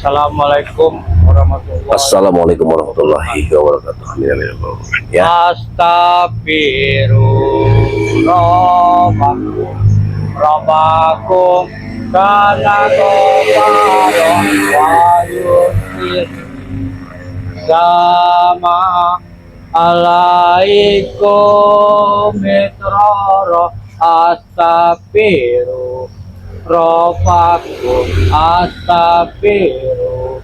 Assalamualaikum warahmatullahi wabarakatuh. Assalamualaikum warahmatullahi wabarakatuh. Amin, amin, amin. Ya. Astaghfirullah Rabbakum kana ghafaron wa yursil sama alaikum mitrara astaghfiru Rabbakum astaghfiru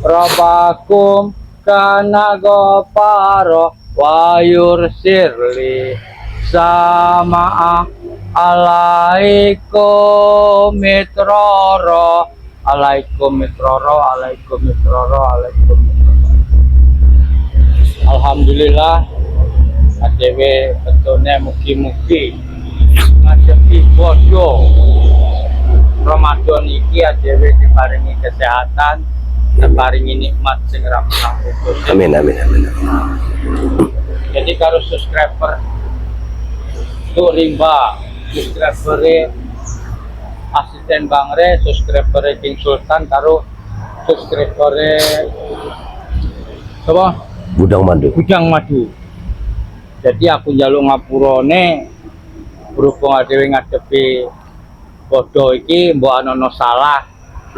Rabbakum kana ghafara wa yursirli sama alaikum mitrara Alhamdulillah adewe betone mugi-mugi ngadepi bodo Ramadan iki adewe diparingi kesehatan, diparingi nikmat sing ra pernah putus. Amin, amin, amin. Jadi karo subscriber tuh rimba, subscriber asisten Bang Re, subscriber King Sultan karo subscriber apa? Gudang Madu. Gudang Madu. Jadi aku njaluk ngapurane berhubung adewe ngadepi bodo iki mbok anono salah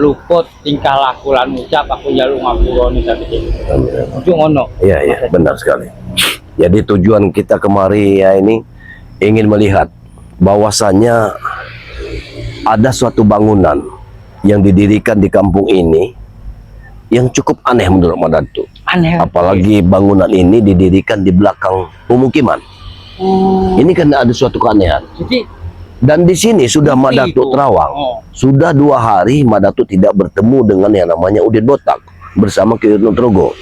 luput tingkah laku lan ucap aku njaluk ngapurane tadi. Itu ngono. Iya, iya, benar sekali. Jadi tujuan kita kemari ya ini ingin melihat bahwasannya ada suatu bangunan yang didirikan di kampung ini yang cukup aneh menurut Madatu. Aneh. Apalagi bangunan ini didirikan di belakang pemukiman. Ini kan ada suatu keanehan. Jadi Dan di sini sudah Madatu terawang. Sudah 2 hari Madatu tidak bertemu dengan yang namanya Udin Botak bersama Ki Trogo.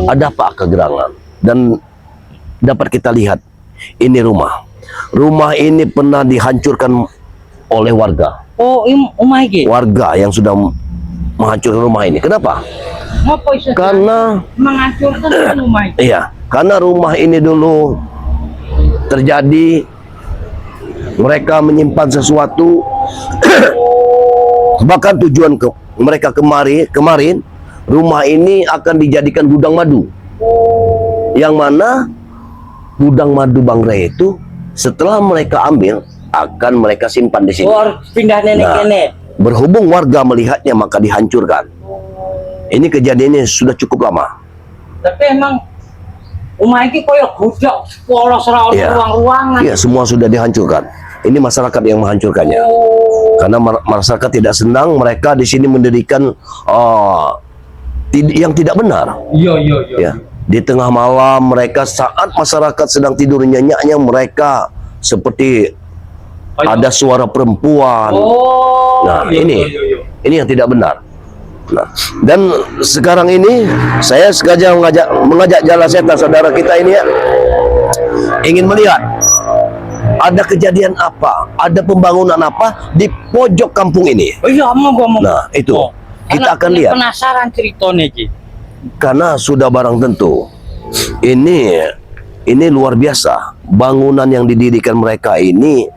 Ada apa kegerangan? Dan dapat kita lihat ini rumah. Rumah ini pernah dihancurkan oleh warga. oh omah iki. Warga yang sudah menghancurkan rumah ini. Kenapa? Ngopo iso Karena menghancurkan rumah iki? iya, karena rumah ini dulu terjadi mereka menyimpan sesuatu. Bahkan tujuan mereka kemarin rumah ini akan dijadikan gudang madu. Yang mana gudang madu Bang Re itu setelah mereka ambil akan mereka simpan di sini. Pindah nenek-nenek. Berhubung warga melihatnya maka dihancurkan. Ini kejadiannya sudah cukup lama. Tapi emang rumah ini koyo gudang polos ra ono Iya. ruang-ruangan. Iya, semua sudah dihancurkan. Ini masyarakat yang menghancurkannya. Karena masyarakat tidak senang mereka di sini mendirikan yang tidak benar. Iya. Ya, di tengah malam mereka saat masyarakat sedang tidur nyenyaknya mereka seperti ada suara perempuan. Nah, ini yang tidak benar. Nah, dan sekarang ini saya sengaja mengajak Jala Setan saudara kita ini ya, ingin melihat ada kejadian apa, ada pembangunan apa di pojok kampung ini. Oh iya, ngomong. Nah, itu kita akan lihat. Penasaran ceritanya iki. Karena sudah barang tentu ini luar biasa. Bangunan yang didirikan mereka ini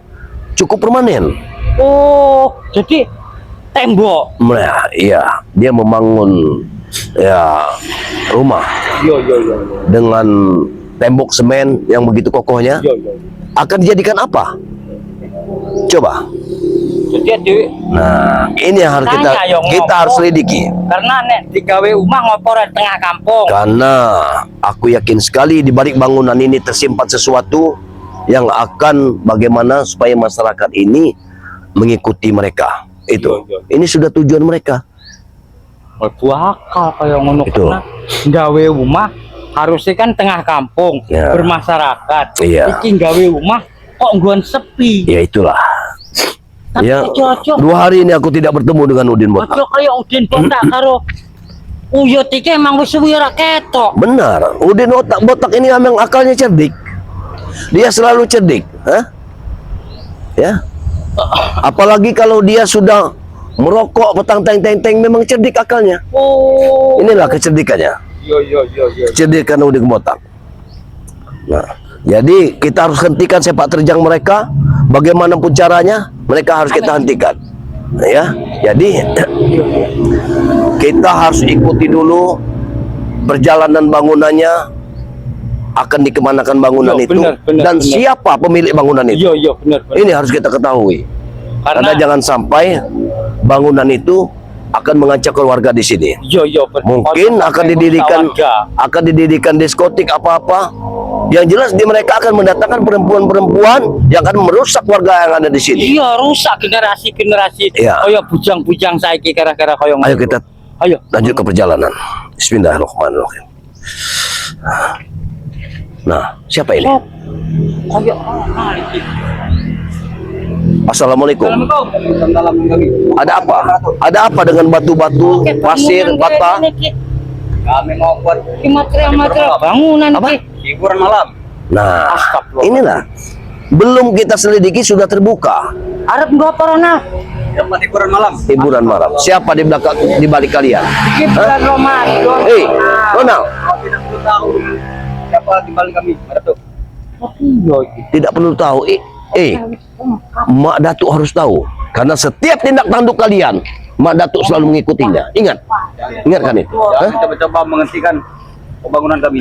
cukup permanen. Oh, jadi tembok. Nah, iya, dia membangun ya rumah Iya. dengan tembok semen yang begitu kokohnya. Iya. Akan dijadikan apa? Coba. Jadi Nah, ini yang harus kita harus selidiki. karena nek digawe rumah ngopo rek tengah kampung. Karena aku yakin sekali di balik bangunan ini tersimpan sesuatu yang akan bagaimana supaya masyarakat ini mengikuti mereka. Itu. Iya. Ini sudah tujuan mereka. Buah akal kayak ngono Itu. karena gawe rumah harusnya kan tengah kampung Ya. bermasyarakat. Iya. Iki gawe rumah kok nggon sepi. Ya itulah. Tapi Ya, cocok. 2 hari ini aku tidak bertemu dengan Udin Botak. Cocok kayak Udin Botak karo Uyut iki emang wis suwi ora ketok. Benar, Udin Botak ini memang akalnya cerdik. Dia selalu cerdik, ya. Apalagi kalau dia sudah merokok petang teng memang cerdik akalnya. Oh. Inilah kecerdikannya. Iya. Cerdikan Udin Botak. Nah, jadi kita harus hentikan sepak terjang mereka. Bagaimanapun caranya, mereka harus kita hentikan. Ya, jadi kita harus ikuti dulu perjalanan bangunannya, akan dikemanakan bangunan Yo, itu, dan benar. siapa pemilik bangunan itu. Iya, benar. Ini harus kita ketahui. Karena jangan sampai bangunan itu akan mengacaukan warga di sini. Iya, benar. Mungkin akan didirikan diskotik apa-apa. Yang jelas di mereka akan mendatangkan perempuan-perempuan yang akan merusak warga yang ada di sini. Iya, rusak generasi. Iya. Kaya bujang-bujang saiki gara-gara kaya ngono. Ayo kita lanjut ke perjalanan. Bismillahirrahmanirrahim. Nah, siapa ini? Kaya Assalamualaikum. Assalamualaikum. Ada apa? Ada apa dengan batu-batu, pasir, bata? Kami mau buat material bangunan Apa? hiburan malam. Nah, Astagfirullah. inilah. Belum kita selidiki sudah terbuka. Arab nggak pernah. Tempat hiburan malam. Hiburan malam. Siapa di belakang, di balik kalian? Di bulan Ramadan. Hei, Ronald. Kau tidak perlu tahu siapa di balik kami. Ada tuh. Tidak perlu tahu. Mak Datuk harus tahu. Karena setiap tindak tanduk kalian, Mak Datuk selalu mengikutinya. Ingatkan itu. Coba-coba menghentikan pembangunan kami.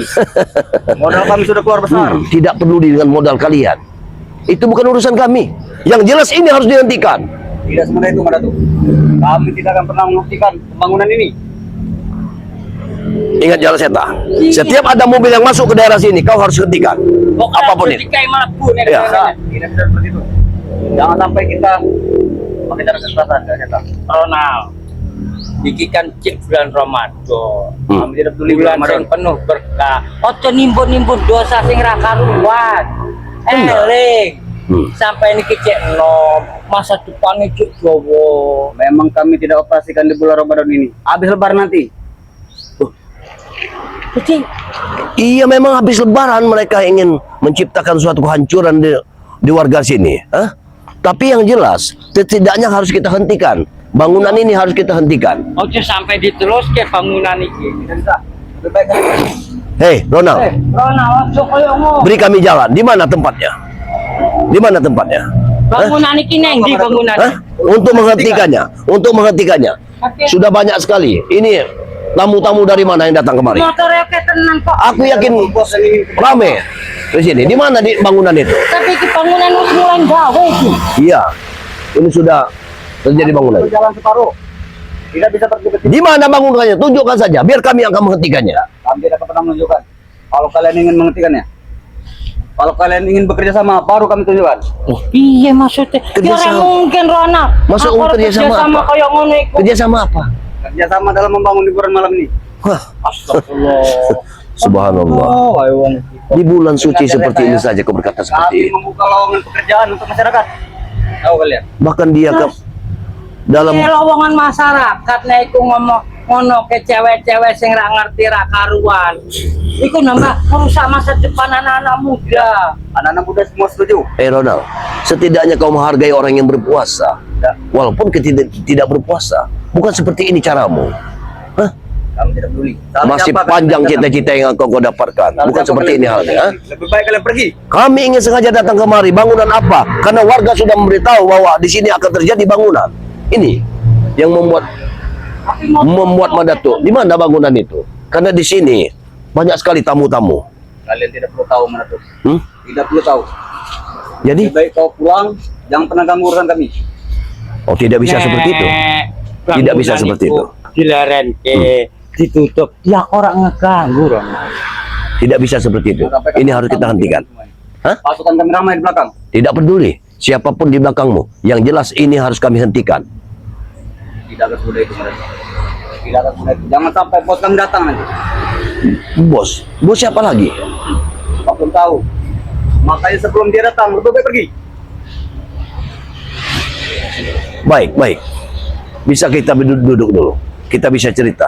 Modal kami sudah keluar besar. Tidak peduli dengan modal kalian. Itu bukan urusan kami. Yang jelas ini harus dihentikan. Tidak semudah itu, Mbak Datuk. Kami tidak akan pernah menghentikan pembangunan ini. Ingat jalan seta. Setiap ada mobil yang masuk ke daerah sini, kau harus hentikan. Apapun itu. Ya. Tidak seperti itu. Jangan sampai kita pakai cara kekerasan, Seta. Ronald, bikikan cik bulan Ramadan. Kami tidak peduli bulan yang penuh berkah. Ojo nimbun-nimbun dosa sing ra karuan. Eling. Sampai ini kecek nom, masa depannya cuk Jowo. Memang kami tidak operasikan di bulan Ramadan ini. Habis lebaran nanti. Iya, memang habis lebaran mereka ingin menciptakan suatu kehancuran di warga sini. Tapi yang jelas, setidaknya harus kita hentikan. Bangunan ini harus kita hentikan. Ojo sampai diterus ke bangunan ini. Hei, Ronald. Ronald, ojo koyo ngono. Beri kami jalan. Di mana tempatnya? Di mana tempatnya? Bangunan ini neng di bangunan. Untuk menghentikannya. Sudah banyak sekali. Ini tamu-tamu dari mana yang datang kemari? Motornya kayak tenang kok. Aku yakin rame di sini. Di mana di bangunan itu? Tapi di bangunan itu mulai gawe itu. Iya. Ini sudah terjadi bangunan. Jalan separuh. Tidak bisa terjadi. Di mana bangunannya? Tunjukkan saja, biar kami akan menghentikannya. Kami tidak pernah menunjukkan. Kalau kalian ingin menghentikannya, kalau kalian ingin bekerja sama, baru kami tunjukkan. Oh, iya maksudnya. Kerja Ya sama. mungkin Ronald. Masuk kerja sama apa? Kayak ngono iku. Kerja sama apa? Kerja sama dalam membangun hiburan malam ini. Wah, Astagfirullah. subhanallah. Di bulan suci seperti ini saja kau berkata seperti Kami ini. membuka lowongan pekerjaan untuk masyarakat. Tahu kalian? Bahkan dia ke dalam lowongan masyarakat nek iku ngomong ngono ke cewek-cewek sing ra ngerti ra karuan. Iku nambah merusak masa depan anak-anak muda. Anak-anak muda semua setuju. Ronald, setidaknya kau menghargai orang yang berpuasa. Walaupun tidak berpuasa. Bukan seperti ini caramu. Kamu tidak peduli. Masih panjang cita-cita yang kau dapatkan. Bukan seperti ini halnya. Lebih baik kalian pergi. Kami ingin sengaja datang kemari. Bangunan apa? Karena warga sudah memberitahu bahwa di sini akan terjadi bangunan. Ini yang membuat Madatuk. Di mana bangunan itu? Karena di sini banyak sekali tamu-tamu. Kalian tidak perlu tahu Madatuk. Tidak perlu tahu. Jadi lebih baik kau pulang, jangan pernah ganggu urusan kami. Oh, tidak bisa seperti itu. Tidak bisa seperti itu. Dilaren ke ditutup. Ya orang ngeganggu Ron. Tidak bisa seperti itu. Ini harus kita hentikan. Pasukan kami ramai di belakang. Tidak peduli siapapun di belakangmu. Yang jelas ini harus kami hentikan. Tidak akan semudah itu Madatuk. Tidak akan semudah itu. Jangan sampai bos kami datang nanti. Bos siapa lagi? Kau belum tahu. Makanya sebelum dia datang, lebih baik pergi. Baik. Bisa kita duduk dulu. Kita bisa cerita.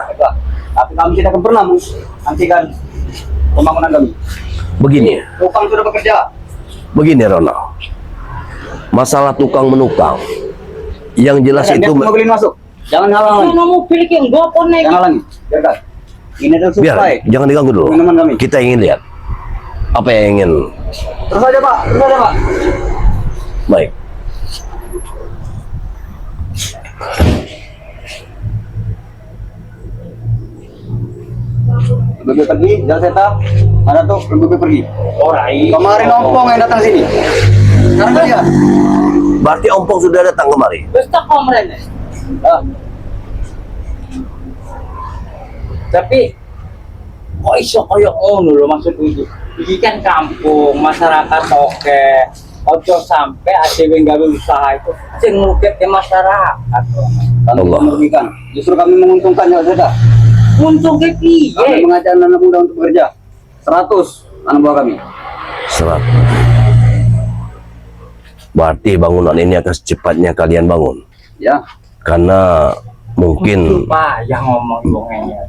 Tapi kami tidak akan pernah menghentikan pembangunan kami. Begini. Tukang sudah bekerja. Begini Ronald. Masalah tukang menukang. Yang jelas itu mobil ini masuk. Jangan halangi. Jangan mobil yang gopon nih. Jangan halangi. Biarkan. Ini adalah supply. Jangan diganggu dulu. Kita ingin lihat apa yang ingin. Terus aja Pak. Baik. Lebih pergi, jangan seta. Mana tuh lebih pergi. Orai. Kemarin ompong yang datang sini. Sekarang dia. Berarti Ompong sudah datang kemari. Wis tak komrene. Ah, Tapi kok iso koyo ngono lho maksudku iki. Iki kan kampung, masyarakat oke. Ojo sampai adewe gawe usaha itu sing ngrugike masyarakat. kami Allah. merugikan. Justru kami menguntungkan ya seta. Untung ke Kami piye? mengajak anak muda untuk bekerja. 100 anak buah kami. 100. Berarti bangunan ini akan secepatnya kalian bangun. Ya, Karena mungkin Pak yang ngomong bongenya.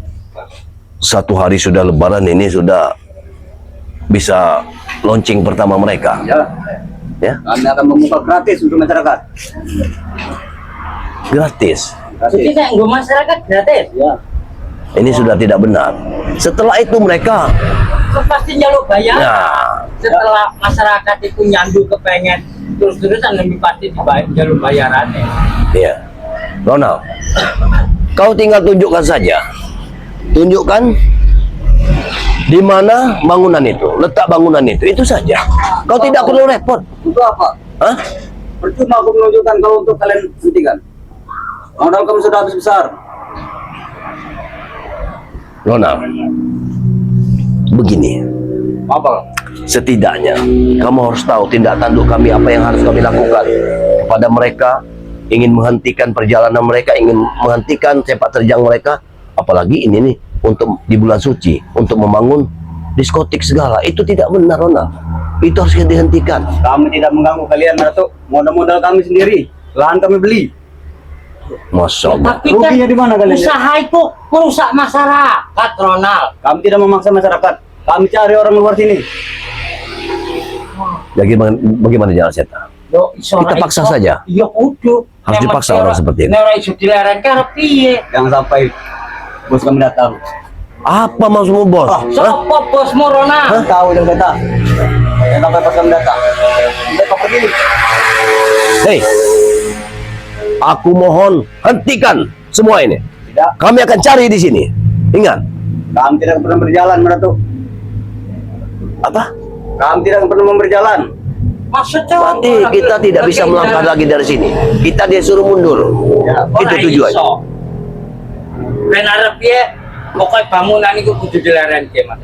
satu hari sudah lebaran ini sudah bisa launching pertama mereka. ya. Ya, Kami akan membuka gratis untuk masyarakat. gratis. Jadi Gratis. saya nggo masyarakat gratis. Ya. Ini sudah tidak benar. Setelah itu mereka, Terus pasti njaluk bayar. nah, Setelah masyarakat itu nyandu kepengen terus-terusan lebih pasti dibayar jalur bayarannya. ya, Ronald, kau tinggal tunjukkan saja, tunjukkan di mana bangunan itu, letak bangunan itu saja. Kau tidak perlu repot. Untuk apa? Hah? Percuma aku menunjukkan kalau untuk kalian hentikan. Modal kamu sudah habis besar. Ronald, begini, Apa? setidaknya kamu harus tahu tindak tanduk kami apa yang harus kami lakukan kepada mereka. Ingin menghentikan perjalanan mereka, ingin menghentikan sepak terjang mereka, apalagi ini nih untuk di bulan suci untuk membangun diskotik segala. Itu tidak benar, Ronald. Itu harus dihentikan. Kami tidak mengganggu kalian, Ratu. Modal-modal kami sendiri. Lahan kami beli. Masya Allah. Tapi kan Ruginya di mana kalian? usaha itu merusak masyarakat, Ronald. Kami tidak memaksa masyarakat. Kami cari orang luar sini. Bagaimana jalan seta? Yo, iso Kita ora paksa iso. saja. Iya kudu. Harus Yang dipaksa mesti orang seperti ini. Nek ora iso dileren karep piye? Jangan sampai bos kami datang. Apa maksudmu, bos? Hah? Sopo bosmu, Ronald? Tahu yang kata. Jangan sampai pas kami datang. Mereka pergi. Hei, aku mohon hentikan semua ini. Tidak. Kami akan cari di sini. Ingat, Kami tidak pernah berjalan, Ratu. apa? Kami tidak pernah berjalan. Maksudnya Berarti kita tidak bisa melangkah lagi dari sini. Kita disuruh mundur. Ya, Itu tujuannya. Ben arep piye? Pokoke bangunan iku kudu dilerenke, Mas.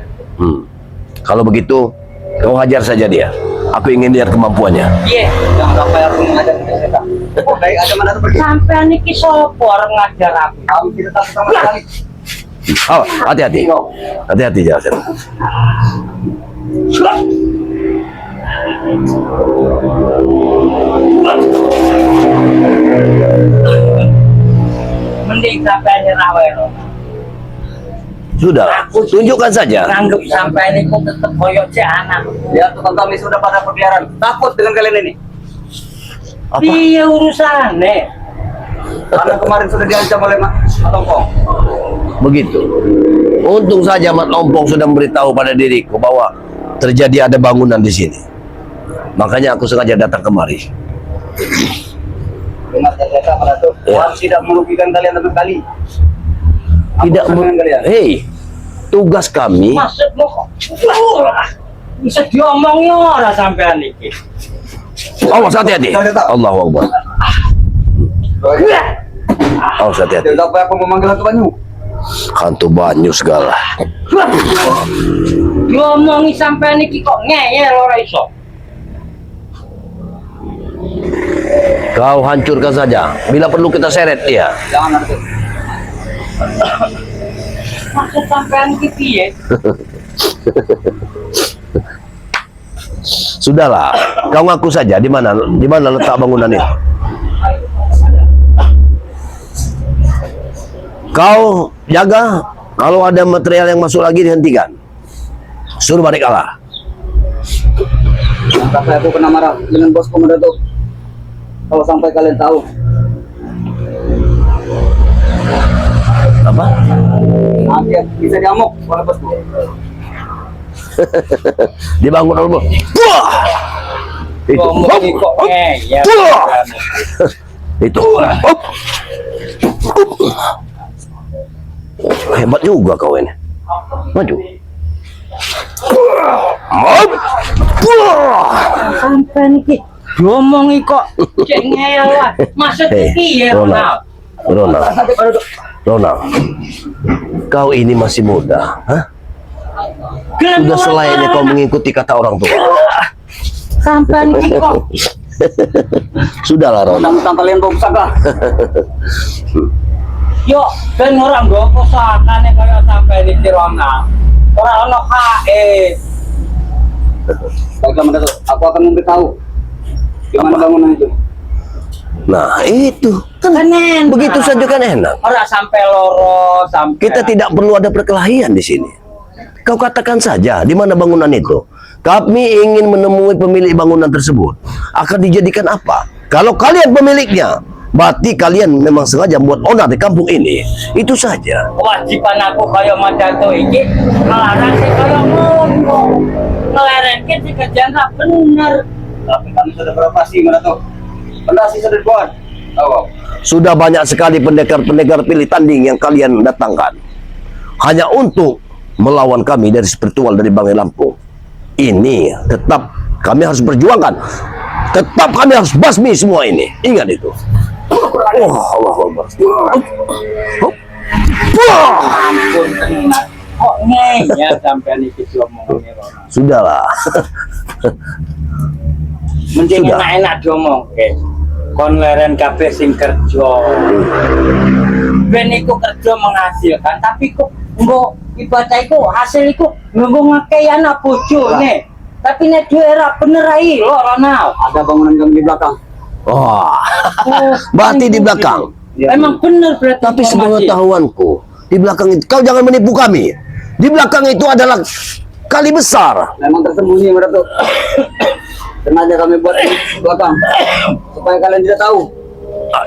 Kalau begitu, kau hajar saja dia. Aku ingin lihat kemampuannya. Piye? Jangan sampai aku mengajar kita. Oke, ada mana tuh pergi. Sampean iki sapa arep ngajar aku? Kami tidak takut sama sekali. Oh, hati-hati. Hati-hati jalan. Mending sampean nyerah wae, Ronald. Sudah, tunjukkan saja. Nganggep sampean iku tetep koyo cek anak. Ya, tukang kami sudah pada berkeliaran. Takut dengan kalian ini. Apa? Piye urusane? Karena kemarin sudah diancam oleh Mak Lompong. Begitu. Untung saja Mat Lompong sudah memberitahu pada diriku bahwa terjadi ada bangunan di sini. Makanya aku sengaja datang kemari. Ingat ya, kata Ratu. Ya. Kami tidak merugikan kalian sama sekali. Tidak dengan kalian. Hei, tugas kami Maksudmu kok? Bisa diomongi ora sampean iki. awas hati-hati. Allahu Akbar. Awas hati-hati. Tidak apa aku memanggil hantu banyu. Hantu banyu segala. Diomongi sampean iki kok ngeyel ora iso. Kau hancurkan saja. Bila perlu kita seret dia. Jangan Ratu. Maksud sampean iki piye? Sudahlah, kau ngaku saja di mana letak bangunan itu. Kau jaga kalau ada material yang masuk lagi dihentikan. Suruh balik Allah. Jangan sampai aku kena marah dengan bosku Ratu. Kalau sampai kalian tahu. Apa? Nanti bisa diamuk oleh bosku. Dibangun dulu. Wah! Itu. Ngomongi kok ngeyel. Wah! Itu. Up. Hebat juga kau ini. Maju. Up. Sampai nih ngomong kok cengel lah. Maksud iki ya Ronald. Ronald. Kau ini masih muda, hah? Sudah selainnya kau mengikuti kata orang tua. Sampai nih kok. Sudahlah Ronald. Tentang kalian bawa pusaka. Yo, ben orang gue pusakane kaya sampai di Ronald. Orang ono HE. Baiklah Datuk, aku akan memberitahu di mana bangunan itu. Nah itu kan Kenen. begitu saja kan enak. Orang sampai loro sampai. Kita tidak perlu ada perkelahian di sini. Kau katakan saja di mana bangunan itu. Kami ingin menemui pemilik bangunan tersebut. Akan dijadikan apa? Kalau kalian pemiliknya, berarti kalian memang sengaja membuat onar di kampung ini. Itu saja. Kewajiban aku kaya Madato iki melarang sih kaya ngono. Ngelerengke sih kerjaan gak bener. Tapi kami sudah beroperasi Datuk. Pendasi sudah dibuat. Tahu. Sudah banyak sekali pendekar-pendekar pilih tanding yang kalian datangkan. Hanya untuk melawan kami dari spiritual dari Bangai Lampung. Ini tetap kami harus perjuangkan. Tetap kami harus basmi semua ini. Ingat itu. Allah Akbar. Ampun tenan. Kok ya sampai iki ngomongnya Ronald. Sudahlah. Mending Sudah. enak diomongke. Kon leren kabeh sing kerja. Ben iku kerja menghasilkan, tapi kok nggo ibadah iku hasil iku nggo ngekei anak bojone. Tapi nek duwe ra bener ae lho Ronald. Ada bangunan kami di belakang. Wah. Berarti di belakang. Emang bener berarti. Tapi informasi. sepengetahuanku, di belakang itu kau jangan menipu kami. Di belakang itu adalah kali besar. Memang tersembunyi Datuk. Sengaja kami buat di belakang supaya kalian tidak tahu.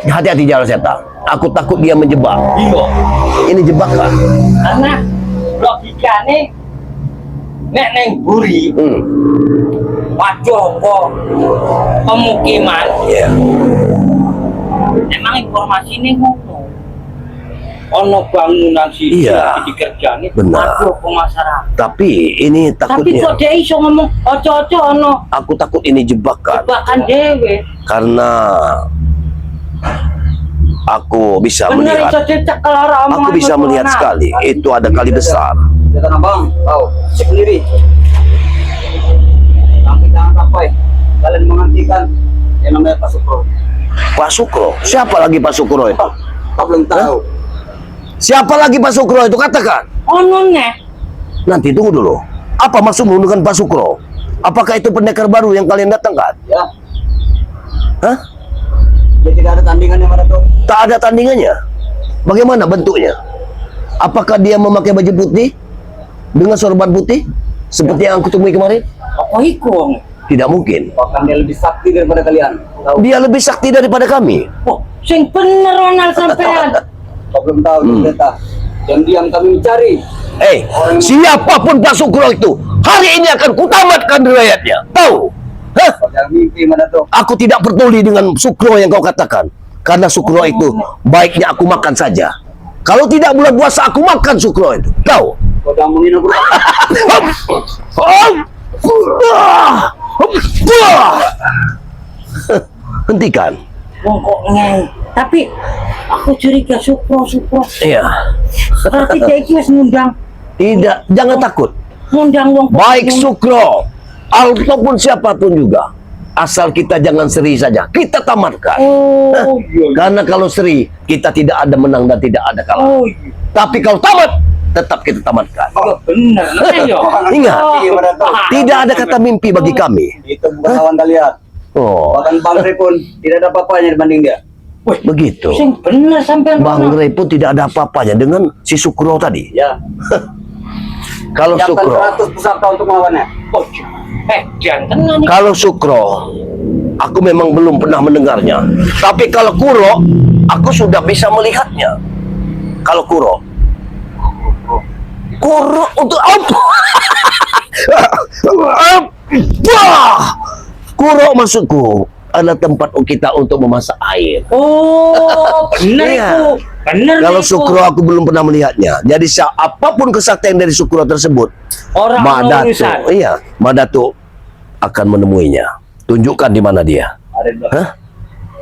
Hati-hati jalan setan. Aku takut dia menjebak. Iya. Ini jebakan. Karena logikane nek neng buri waduh kok pemukiman Ya. emang informasi ini ngono ono bangunan sih Iya. dikerjani Benar. waduh ke masyarakat Tapi ini tapi takutnya. kok dia iso ngomong ojo-ojo ono Aku takut ini jebakan jebakan dewe karena aku bisa bener melihat. iso dicekel ora omongan Aku bisa betul, melihat Nak. sekali. Itu ada kali besar. Kita abang, tahu. Cek sendiri. Sampai jangan sampai kalian menghentikan yang namanya Pak Sukro. Pak Sukro. Siapa lagi Pak Sukro itu? Kau belum tahu. Siapa lagi Pak Sukro itu? Katakan. ono nih Nanti tunggu dulu. Apa maksudmu dengan Pak Sukro? Apakah itu pendekar baru yang kalian datangkan? Ya, Hah? dia tidak ada tandingannya Datuk. Tak ada tandingannya. Bagaimana bentuknya? Apakah dia memakai baju putih dengan sorban putih seperti yang aku temui kemarin? apa iku Tidak mungkin. Bahkan dia lebih sakti daripada kalian. Tahu? Dia lebih sakti daripada kami. oh sing bener Ronald sampean Kau belum tahu kita. Diam-diam kami mencari. Siapapun Pak Sukro itu, hari ini akan kutamatkan riwayatnya. Tahu? Hah? Kau jangan mimpi Datuk. Aku tidak peduli dengan Sukro yang kau katakan. Karena Sukro itu baiknya aku makan saja. Kalau tidak bulan puasa aku makan Sukro itu. Tahu? Kau jangan menghina aku. Hentikan. wong kok ngeng tapi aku curiga Sukro Iya. berarti dia iki wis ngundang Tidak, jangan takut. ngundang wong Baik Sukro ataupun siapapun juga. Asal kita jangan seri saja. Kita tamatkan. oh iya Karena kalau seri, kita tidak ada menang dan tidak ada kalah. oh iya Tapi kalau tamat, tetap kita tamatkan. oh, bener nah, yo Ingat, Iya Datuk. tidak ada kata mimpi bagi kami. Itu bukan lawan kalian. Oh, Bahkan Bang Rey pun tidak ada apa-apanya dibanding dia. begitu. sing bener sampean Bang Rey pun tidak ada apa-apanya dengan si Sukro tadi. Ya. Kalau Siapkan Sukro, 100 pusaka untuk melawannya. oh jangan tenan nih kalau Sukro, aku memang belum pernah mendengarnya. Tapi kalau Kuro, aku sudah bisa melihatnya. Kalau Kuro untuk apa? Kuro maksudku adalah tempat kita untuk memasak air. Oh, bener Iya. itu. Bener Kalau itu. Sukro aku belum pernah melihatnya. Jadi apapun kesaktian dari Sukro tersebut, Orang Mak Datuk, urusan. iya, Mak Datuk akan menemuinya. Tunjukkan di mana dia. Ada di belakang. Hah?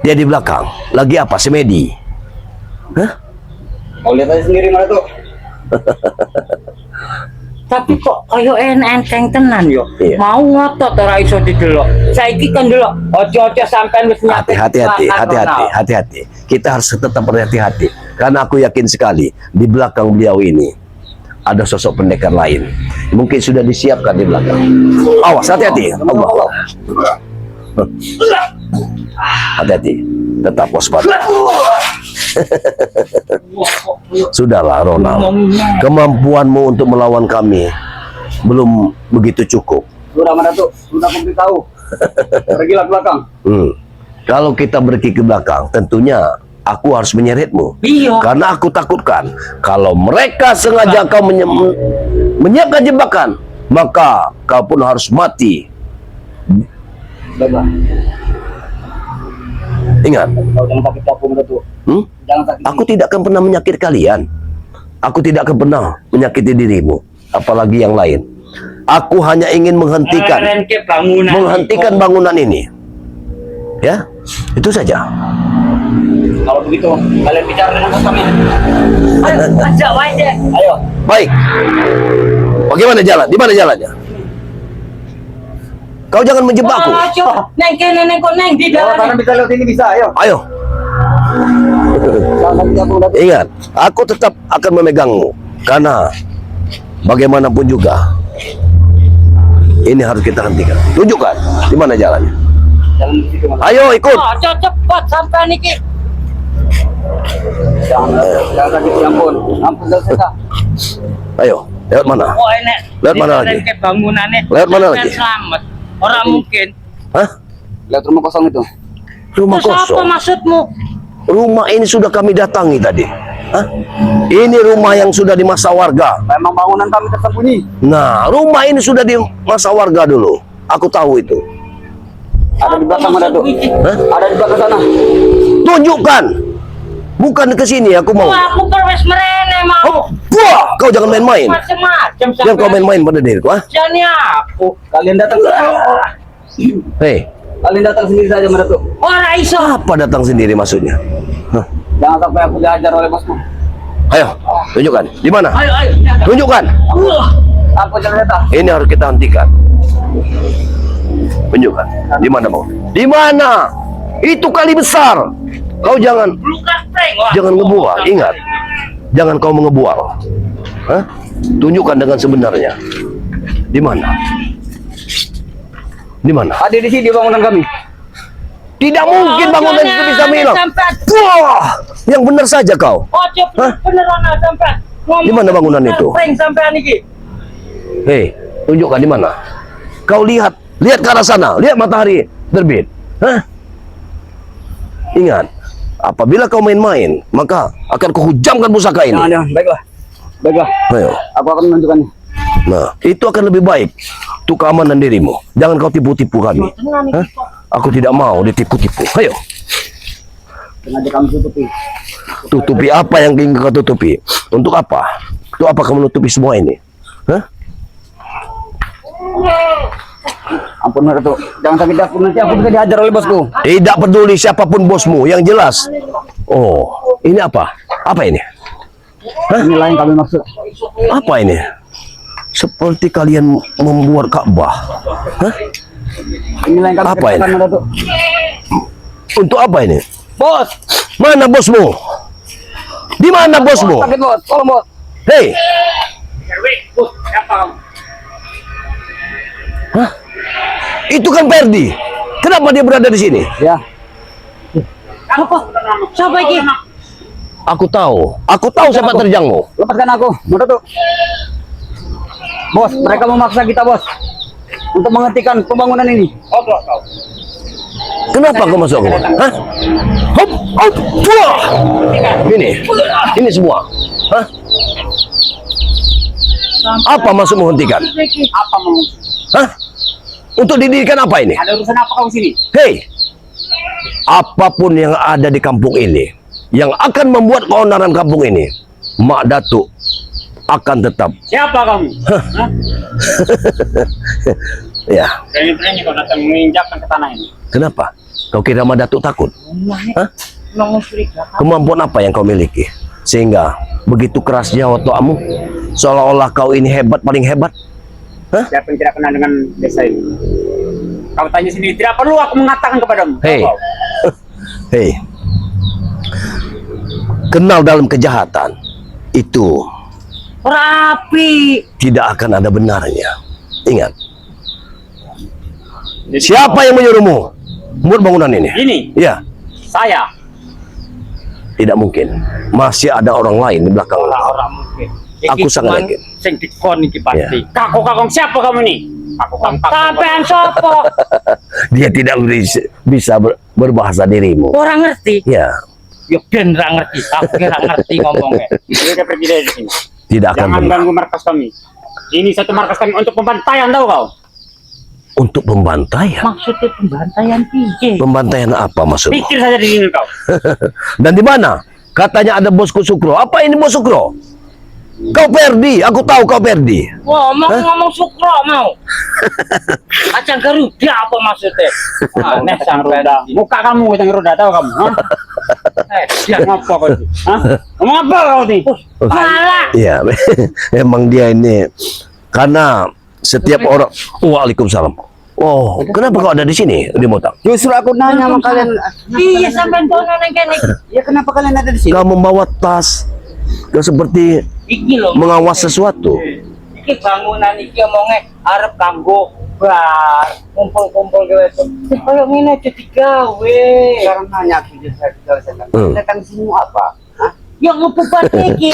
Dia di belakang. Lagi apa? Semedi. Hah? Kau lihat aja sendiri mana tuh. Tapi kok kayo enteng tenan yo. Iya. Mau ngotot ora iso didelok. Saiki kan delok ojo-ojo sampean wis nyampe. Hati-hati. Kita harus tetap berhati-hati. Karena aku yakin sekali di belakang beliau ini ada sosok pendekar lain. Mungkin sudah disiapkan di belakang. Awas, hati-hati. Allah. Hati-hati. Tetap waspada. Sudahlah, Ronald. Kemampuanmu untuk melawan kami belum begitu cukup. Sudah mana tuh? Sudah aku beritahu. Pergilah ke belakang. Kalau kita pergi ke belakang, tentunya aku harus menyeretmu. Iya. Karena aku takutkan kalau mereka sengaja kau menyiapkan jebakan, maka kau pun harus mati. Baiklah. Ingat, Kau jangan sakit aku mana tuh. Jangan sakit. aku tidak akan pernah menyakiti kalian. Aku tidak akan pernah menyakiti dirimu, apalagi yang lain. Aku hanya ingin menghentikan bangunan ini. Ya, itu saja. Kalau begitu, kalian bicara dengan bos kami. Ayo, ajak wae deh. Ayo. Baik. Bagaimana jalan? Di mana jalannya? Kau jangan menjebakku. Ojo, neng kene neng kok neng di Kalau dalam. kalian bisa lewat ini bisa, ayo. Ayo. Jangan sakit aku udah. Ingat, aku tetap akan memegangmu. Karena bagaimanapun juga, ini harus kita hentikan. Tunjukkan di mana jalannya. Jangan di situ mas. Ayo ikut. Ojo cepat sampean iki. Jangan sakit, ya ampun. Ampun saya. Ayo, lewat mana? Oh enek. Lewat mana lagi? Ke bangunannya. Lewat mana Sampean lagi? Selamat. Orang mungkin. Hah? Lihat rumah kosong itu. Rumah Terus apa kosong. maksudmu? Rumah ini sudah kami datangi tadi. Hah? Ini rumah yang sudah di masa warga. Memang bangunan kami tersembunyi. Nah, rumah ini sudah di masa warga dulu. Aku tahu itu. Ada di belakang mana tuh? Hah? Ada di belakang sana. Tunjukkan. Bukan ke sini aku mau. Wah, aku perwes merene mau. Wah, kau jangan main-main. Macam-macam Jangan kau main-main pada diriku, ah. Jani aku. Kalian datang. Hei, Kalian datang sendiri saja mana tuh. Ora iso. apa datang sendiri maksudnya? Hah? Jangan sampai aku diajar oleh bosku. Ayo, tunjukkan. Di mana? Ayo, ayo. Tunjukkan. Aku jangan datang. Ini harus kita hentikan. Tunjukkan. Di mana, Bang? Di mana? Itu kali besar. Kau jangan Lukas prank. Wah. ngebual. Ingat. Jangan kau mengebual. Hah? Tunjukkan dengan sebenarnya. Di mana? Di mana? Ada di sini bangunan kami. Tidak mungkin bangunan itu bisa hilang. Wah, yang benar saja kau. Ojo Hah? beneran sampean. Di mana bangunan itu? Prank sampean iki. Hei, tunjukkan di mana. Kau lihat ke arah sana. Lihat matahari terbit. Hah? Ingat, apabila kau main-main, maka akan kuhujamkan pusaka ini. Jangan. Baiklah. Baiklah. Ayo. Aku akan menunjukkannya. Nah, itu akan lebih baik untuk keamanan dirimu. Jangan kau tipu-tipu kami. Hah? Aku tidak mau ditipu-tipu. Ayo. Sengaja kami tutupi. Tutupi apa yang ingin kau tutupi? Untuk apa? Untuk apa kau menutupi semua ini? Hah? Ampun Ratu. Jangan sakit aku, nanti aku bisa dihajar oleh bosku. Tidak peduli siapapun bosmu, yang jelas. Oh, ini apa? Apa ini? Inilah yang kami maksud. Apa ini? Seperti kalian membuat Ka'bah. Hah? Inilah yang kami Apa ini? kerjakan Ratu. Untuk apa ini? Bos. Mana bosmu? Di mana bosmu? Sakit bos. Tolong bos. Hei, hah? Itu kan Perdi. Kenapa dia berada di sini? Ya. Apa? Siapa iki? Aku tahu siapa terjangmu. Lepaskan aku. Ratu. Bos, mereka memaksa kita bos untuk menghentikan pembangunan ini. Kenapa kau masuk? Hah? Hop, hop, wah! Ini semua. Hah? Apa maksud menghentikan? Apa mau? Hah? Untuk didirikan apa ini? Ada urusan apa kau sini? Hei, apapun yang ada di kampung ini, yang akan membuat keonaran kampung ini, Mak Datuk akan tetap. Siapa kamu? Hah? Ya, Berani-berani kau datang menginjakkan ke tanah ini. kenapa? Kau kira Mak Datuk takut? Hah? Mencurigakan. Kemampuan apa yang kau miliki sehingga begitu kerasnya otakmu, seolah-olah kau ini hebat, paling hebat? Siapa yang tidak kenal dengan desa ini? Kau tanya sendiri, tidak perlu aku mengatakan kepadamu. Hei, Kau. hei, kenal dalam kejahatan itu Rapi. tidak akan ada benarnya. Ingat, Jadi siapa yang menyuruhmu membuat bangunan ini? Ini, Ya, saya. tidak mungkin. Masih ada orang lain di belakang. Orang mungkin. Aku sangat yakin. Sing dikon iki pasti. Kakung siapa kamu nih? Kakung Sampean sopo? Dia tidak bisa berbahasa dirimu. Orang ngerti. Ya, Yo ben ra ngerti. Aku kira ngerti ngomongnya. Dia pergi dari sini. tidak akan Jangan pernah. ganggu markas kami. Ini satu markas kami untuk pembantaian, tahu kau? Untuk pembantaian. Maksudnya pembantaian piye? Pembantaian apa maksudmu? Pikir saja di sini kau. Dan di mana? Katanya ada bosku Sukro. Apa ini bos Sukro? Kau Perdi, aku tahu kau Perdi. Ngomong Sukro mau. Acang Garuda apa maksudnya? Aneh sang roda. Muka kamu sang roda, tahu kamu? Hah? Ya Ngapa kau itu? Hah? Ngomong apa kau nih? malah. Iya, emang dia ini karena setiap orang. Waalaikumsalam. Oh, kenapa kau ada di sini di Motang? Justru aku nanya sama kalian. Iya sampean kono nang kene. Ya kenapa kalian ada di sini? Kau membawa tas, kau seperti Iki lho. mengawas sesuatu. Iki bangunan iki omongnya arep kanggo bar, kumpul-kumpul gawe itu. Kayak ngene aja digawe. Sekarang nanya aku justru saya datang di sini mau apa? Hah? Ya ngebebat iki.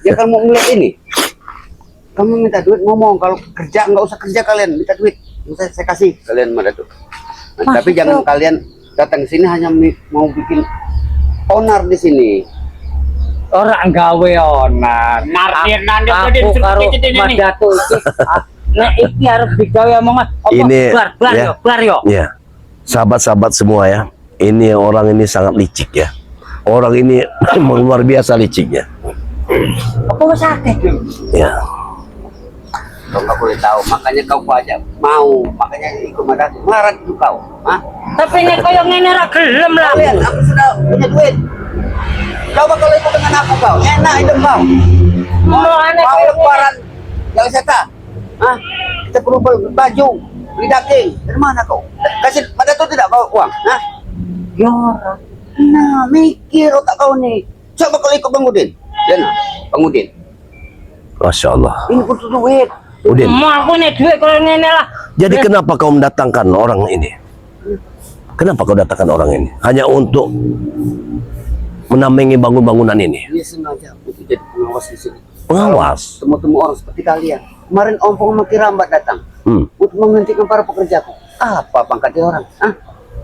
Ya kan mau ngeliat ini. Kamu minta duit ngomong, kalau kerja nggak usah kerja kalian, minta duit. Saya kasih kalian mana tuh. Nah, tapi jangan kalian datang ke sini hanya mau bikin onar di sini. Orang gawe onar. Nardir nanti Aku disuruh karo pijit ini Mas nih. Datuk iki. Nah iki harus digawe omongan. Apa Ini, bar ya. yo, bar yo. Ya, sahabat-sahabat semua ya. Ini orang ini sangat licik ya. Orang ini memang luar biasa liciknya. Apa wis akeh, Dul? Ya, Kau nggak boleh tahu, makanya kau aja mau, makanya ikut marah itu kau. Hah? Tapi nek koyo ngene ra gelem lah. Kalian, aku sudah punya duit. Coba kalau ikut dengan aku kau, enak hidup kau. Mau aneh Mau koyo lebaran, jangan seta. Hah? Kita perlu beli baju, beli daging. Dari mana kau? Kasih pada tuh tidak kau uang? Hah? yo ora. Nah, mikir otak kau nih. Coba kalau ikut Bang Udin. Dan Bang Udin, Masya Allah. ini butuh duit. Udin, Mau aku nek duit koyo ngene lah. jadi kenapa kau mendatangkan orang ini? Kenapa kau datangkan orang ini? Hanya untuk menambangi bangun-bangunan ini. Dia sengaja untuk jadi pengawas di sini. Pengawas. Temu-temu orang seperti kalian. Kemarin Ompong sama Kirambat datang untuk menghentikan para pekerjaku. Apa pangkat dia orang? Hah?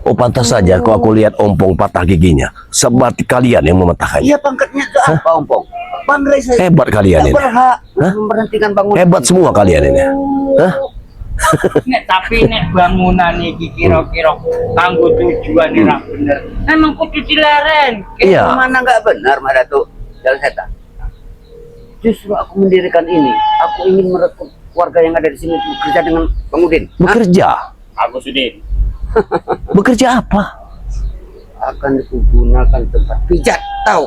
Oh, pantas saja kalau aku lihat Ompong patah giginya. Seperti kalian yang mematahkannya. Iya pangkatnya itu apa Ompong? Pandai saya. Hebat kalian Tidak ini. berhak Hah? memberhentikan bangunan. Hebat semua kalian ini. Hah? Nek tapi nek bangunan iki kira-kira kanggo tujuan ra bener. Emang kudu dileren. Iya. Mana nggak benar, Mbak Datuk? Jalan Seta. Justru aku mendirikan ini. Aku ingin merekrut warga yang ada di sini untuk bekerja dengan Bang Udin. Hah? Bekerja. Agus Udin. Bekerja apa? Akan digunakan tempat pijat, tahu?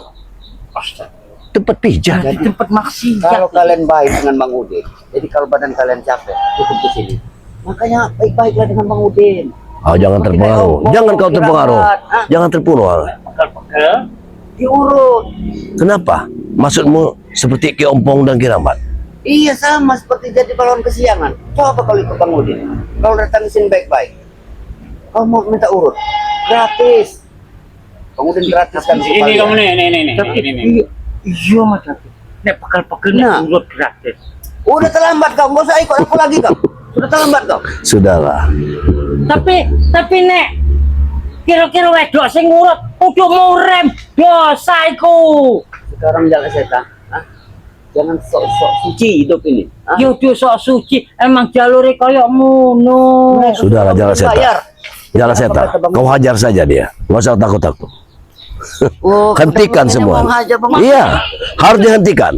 Tempat pijat. Di tempat maksiat. Kalau kalian baik dengan Bang Udin, jadi kalau badan kalian capek, cukup di sini. Makanya baik-baiklah dengan Bang Udin. Oh, jangan terpengaruh. Jangan kau terpengaruh. Jangan terpengaruh. Pegel-pegel. Diurut. Kenapa? Maksudmu seperti Ki Ompong dan Kirambat? Iya sama seperti jadi pahlawan kesiangan. Coba kalau ikut Bang Udin. Kalau datang ke sini baik-baik. Kau mau minta urut? Gratis. Bang Udin gratis kan untuk Ini kamu kalian. nih. Tapi Ini. iya Mas Datuk. Nek pegel-pegel Nah. nek urut gratis. Udah terlambat kau, nggak usah ikut aku lagi kau. Sudah terlambat kau. Sudahlah. Tapi nek kira-kira wedok sing urut kudu murem dosa iku. Sekarang jangan setan. Hah? Jangan sok-sok suci hidup ini. Hah? Yo dosa suci emang jalure koyo ngono. Sudahlah, jangan setan. Bayar. Jalan setan. Kau hajar saja dia. Nggak usah takut-takut. Oh, Hentikan kita semua. mau hajar, Bang. Iya, harus dihentikan.